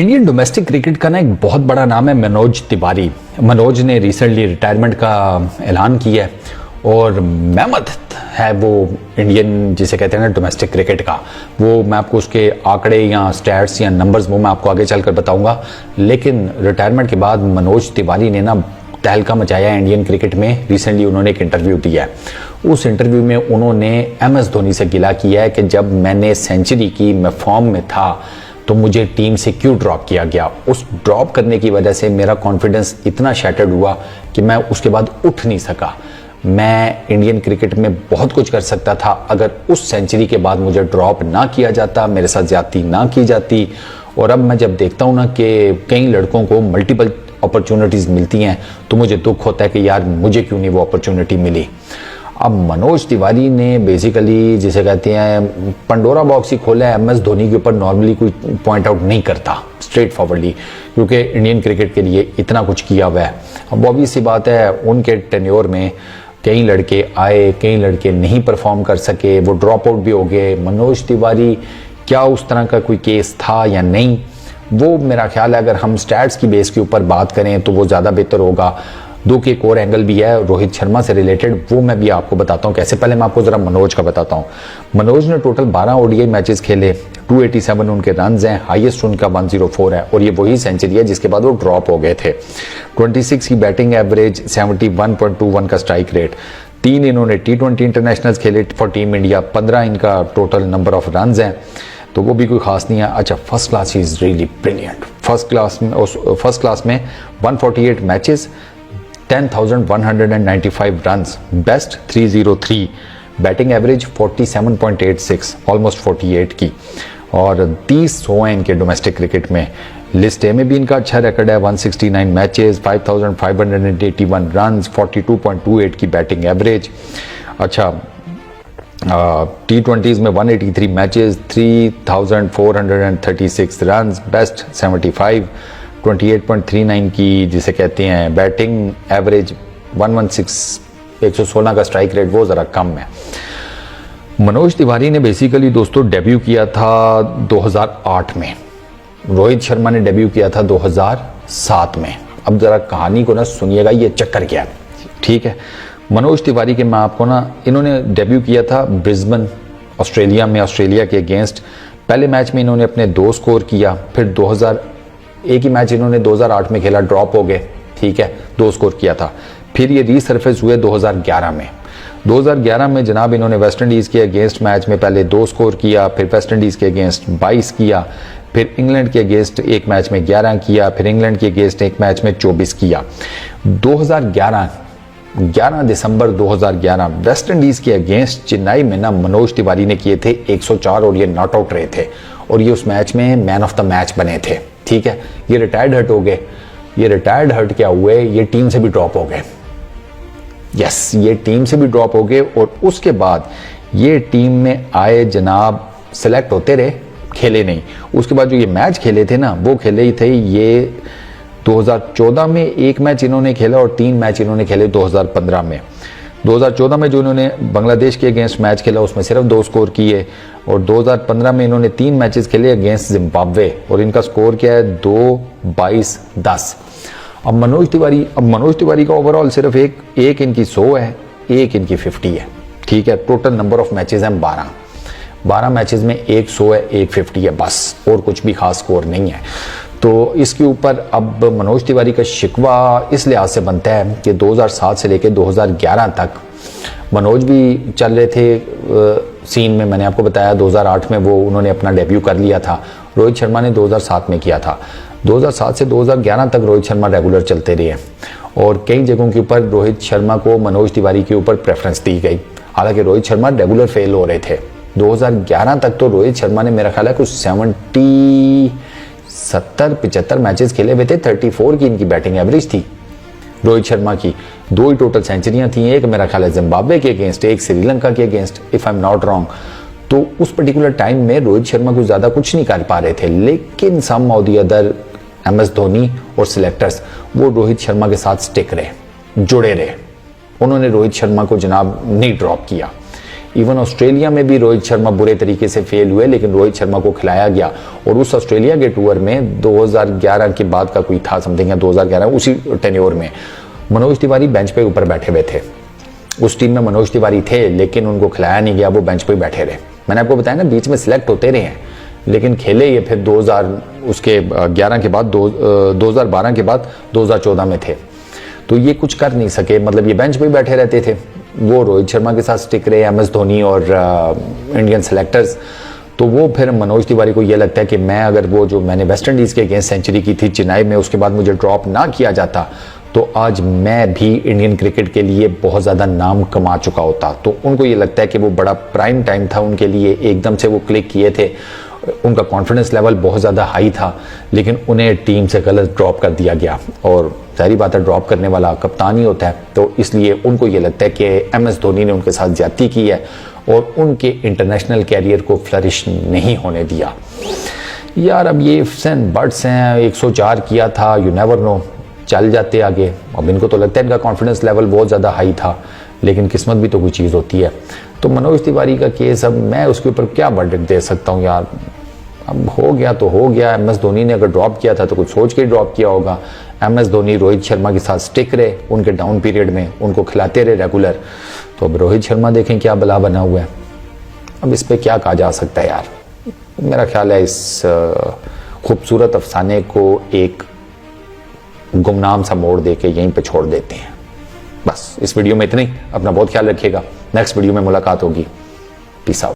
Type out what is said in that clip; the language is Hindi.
इंडियन डोमेस्टिक क्रिकेट का ना एक बहुत बड़ा नाम है मनोज तिवारी। मनोज ने रिसेंटली रिटायरमेंट का ऐलान किया है और मेहमत है वो इंडियन जिसे कहते हैं ना डोमेस्टिक क्रिकेट का। वो मैं आपको उसके आंकड़े या स्टैट्स या नंबर्स वो मैं आपको आगे चलकर बताऊंगा। लेकिन रिटायरमेंट के बाद मनोज तिवारी ने ना तहलका मचाया है इंडियन क्रिकेट में। रिसेंटली उन्होंने एक इंटरव्यू दिया है। उस इंटरव्यू में उन्होंने MS धोनी से गिला किया है कि जब मैंने सेंचुरी की, मैं फॉर्म में था, तो मुझे टीम से क्यों ड्रॉप किया गया। उस ड्रॉप करने की वजह से मेरा कॉन्फिडेंस इतना शैटर्ड हुआ कि मैं उसके बाद उठ नहीं सका। मैं इंडियन क्रिकेट में बहुत कुछ कर सकता था अगर उस सेंचुरी के बाद मुझे ड्रॉप ना किया जाता, मेरे साथ ज्यादती ना की जाती। और अब मैं जब देखता हूं ना कि कई लड़कों को मल्टीपल अपॉर्चुनिटीज मिलती हैं तो मुझे दुख होता है कि यार मुझे क्यों नहीं वो अपॉर्चुनिटी मिली। अब मनोज तिवारी ने बेसिकली जिसे कहते हैं पंडोरा बॉक्स ही खोला है। MS धोनी के ऊपर नॉर्मली कोई पॉइंट आउट नहीं करता स्ट्रेट फॉरवर्डली, क्योंकि इंडियन क्रिकेट के लिए इतना कुछ किया हुआ है। अब ऑब्वियस सी बात है उनके टेन्योर में कई लड़के आए, कई लड़के नहीं परफॉर्म कर सके, वो ड्रॉप आउट भी हो गए। मनोज तिवारी क्या उस तरह का कोई केस था या नहीं, वो मेरा ख्याल है अगर हम स्टैट्स की बेस के ऊपर बात करें तो वो ज़्यादा बेहतर होगा। दो के एक और एंगल भी है रोहित शर्मा से रिलेटेड, वो मैं भी आपको बताता हूँ। कैसे, पहले मैं आपको जरा मनोज का बताता हूँ। मनोज ने टोटल 12 ODI मैचेस खेले, 287 उनके रन्स हैं, हाईएस्ट उनका 104 है और ये वही सेंचुरी है जिसके बाद वो ड्रॉप हो गए थे। 26 की बैटिंग एवरेज, 71.21 का स्ट्राइक रेट, 3 इन्होंने T20 इंटरनेशनल खेले फॉर टीम इंडिया, 15 इनका टोटल नंबर ऑफ रन्स हैं, तो वो भी कोई खास नहीं है। अच्छा, first class is really brilliant. First class में 148 matches, 10,195 runs, best 303, batting average 47.86, almost 48 की, और 30 है इनके डोमेस्टिक क्रिकेट में। लिस्ट ए में भी इनका अच्छा रिकॉर्ड है, 169 मैचेस, 5,581 रन्स, 42.28 की बैटिंग एवरेज। अच्छा, T20s में 183 मैचेस, 3,436 रन्स, बेस्ट 75, 28.39 की जिसे कहते हैं बैटिंग एवरेज, 116 का स्ट्राइक रेट, वो ज़रा कम है। मनोज तिवारी ने बेसिकली दोस्तों डेब्यू किया था 2008 में, रोहित शर्मा ने डेब्यू किया था 2007 में। अब ज़रा कहानी को ना सुनिएगा, ये चक्कर क्या है, ठीक है। मनोज तिवारी के मैं आपको ना, इन्होंने डेब्यू किया था ब्रिस्बेन ऑस्ट्रेलिया में, ऑस्ट्रेलिया के अगेंस्ट। पहले मैच में इन्होंने अपने 2 स्कोर किया, फिर 2001 ही मैच इन्होंने 2008 में खेला, ड्रॉप हो गए, ठीक है, 2 स्कोर किया था। फिर ये रीसरफेस हुए 2011 में। 2011 में जनाब इन्होंने वेस्ट इंडीज़ के अगेंस्ट मैच में पहले 2 स्कोर किया, फिर वेस्ट इंडीज़ के अगेंस्ट 22 किया, फिर इंग्लैंड के अगेंस्ट एक मैच में 11 किया, फिर इंग्लैंड के अगेंस्ट एक मैच में 24 किया। 11 दिसंबर 2011 वेस्ट इंडीज के अगेंस्ट चेन्नई में ना मनोज तिवारी ने किए थे 104 और ये नॉट आउट रहे थे और ये उस मैच में मैन ऑफ द मैच बने थे, ठीक है। ये रिटायर्ड हर्ट हो गए। ये रिटायर्ड हर्ट क्या हुए, ये टीम से भी ड्रॉप हो गए। यस, ये टीम से भी ड्रॉप हो गए और उसके बाद ये टीम में आए जनाब, सेलेक्ट होते रहे, खेले नहीं। उसके बाद जो ये मैच खेले थे ना, वो खेले ही थे ये 2014 में एक मैच इन्होंने खेला और 3 मैच इन्होंने खेले 2015 में। 2014 में जो इन्होंने बांग्लादेश के अगेंस्ट मैच खेला उसमें सिर्फ 2 स्कोर किए और 2015 में इन्होंने 3 मैचेस खेले अगेंस्ट जिम्बाब्वे और इनका स्कोर क्या है 2-22-10। अब मनोज तिवारी का ओवरऑल सिर्फ एक इनकी 100 है, एक इनकी 50 है, ठीक है। टोटल नंबर ऑफ मैचेस हैं 12 मैचेस में एक 100 है, एक 50 है, बस, और कुछ भी खास स्कोर नहीं है। तो इसके ऊपर अब मनोज तिवारी का शिकवा इस लिहाज से बनता है कि 2007 से लेकर 2011 तक मनोज भी चल रहे थे सीन में। मैंने आपको बताया 2008 में वो उन्होंने अपना डेब्यू कर लिया था, रोहित शर्मा ने 2007 में किया था। 2007 से 2011 तक रोहित शर्मा रेगुलर चलते रहे और कई जगहों के ऊपर रोहित शर्मा को मनोज तिवारी के ऊपर प्रेफरेंस दी गई, हालांकि रोहित शर्मा रेगुलर फेल हो रहे थे। 2011 तक तो रोहित शर्मा ने मेरा ख्याल है कुछ 75 मैचेस खेले हुए थे, 34 की इनकी बैटिंग एवरेज थी रोहित शर्मा की। 2 ही टोटल सेंचुरियां थी, एक मेरा ख्याल है जिम्बाब्वे के अगेंस्ट, एक श्रीलंका के against, if I am not wrong. तो उस पर्टिकुलर टाइम में रोहित शर्मा कुछ ज्यादा कुछ नहीं कर पा रहे थे, लेकिन some of the other MS Dhoni और सिलेक्टर्स वो रोहित शर्मा के साथ स्टिक रहे, जुड़े रहे। उन्होंने रोहित शर्मा को जनाब नहीं ड्रॉप किया। इवन ऑस्ट्रेलिया में भी रोहित शर्मा बुरे तरीके से फेल हुए, लेकिन रोहित शर्मा को खिलाया गया। और उस ऑस्ट्रेलिया के टूर में 2011 के बाद का कोई था समथिंग, या 2011 उसी टेन्योर में मनोज तिवारी बेंच पे ऊपर बैठे हुए थे। उस टीम में मनोज तिवारी थे, लेकिन उनको खिलाया नहीं गया, वो बेंच पे बैठे रहे। मैंने आपको बताया ना, बीच में सिलेक्ट होते रहे हैं, लेकिन खेले ये फिर 2011 के बाद 2012 के बाद 2014 में थे। तो ये कुछ कर नहीं सके, मतलब ये बेंच पे बैठे रहते थे। वो रोहित शर्मा के साथ स्टिक रहे, MS धोनी और इंडियन सेलेक्टर्स। तो वो फिर मनोज तिवारी को ये लगता है कि मैं अगर वो जो मैंने वेस्ट इंडीज के अगेंस्ट सेंचुरी की थी चेन्नई में, उसके बाद मुझे ड्रॉप ना किया जाता तो आज मैं भी इंडियन क्रिकेट के लिए बहुत ज़्यादा नाम कमा चुका होता। तो उनको ये लगता है कि वो बड़ा प्राइम टाइम था उनके लिए, एकदम से वो क्लिक किए थे, उनका कॉन्फिडेंस लेवल बहुत ज़्यादा हाई था, लेकिन उन्हें टीम से गलत ड्रॉप कर दिया गया। और जाहिर बात है, ड्रॉप करने वाला कप्तान ही होता है। तो इसलिए उनको ये लगता है कि MS धोनी ने उनके साथ ज्यादती की है और उनके इंटरनेशनल कैरियर को फ्लरिश नहीं होने दिया। यार अब ये इफ्स एंड बट्स हैं, 104 किया था, यू नेवर नो, चल जाते आगे। अब इनको तो लगता है इनका कॉन्फिडेंस लेवल बहुत ज़्यादा हाई था, लेकिन किस्मत भी तो कोई चीज़ होती है। तो मनोज तिवारी का केस, अब मैं उसके ऊपर क्या वर्डिक्ट दे सकता हूँ यार, अब हो गया तो हो गया। MS धोनी ने अगर ड्रॉप किया था तो कुछ सोच के ड्रॉप किया होगा। MS धोनी रोहित शर्मा के साथ स्टिक रहे उनके डाउन पीरियड में, उनको खिलाते रहे रेगुलर। तो अब रोहित शर्मा देखें क्या बला बना हुआ है। अब इस पे क्या कहा जा सकता है यार। मेरा ख्याल है इस खूबसूरत अफसाने को एक गुमनाम सा मोड़ दे के यहीं पे छोड़ देते हैं। बस इस वीडियो में इतना ही। अपना बहुत ख्याल रखिएगा, नेक्स्ट वीडियो में मुलाकात होगी। Peace out.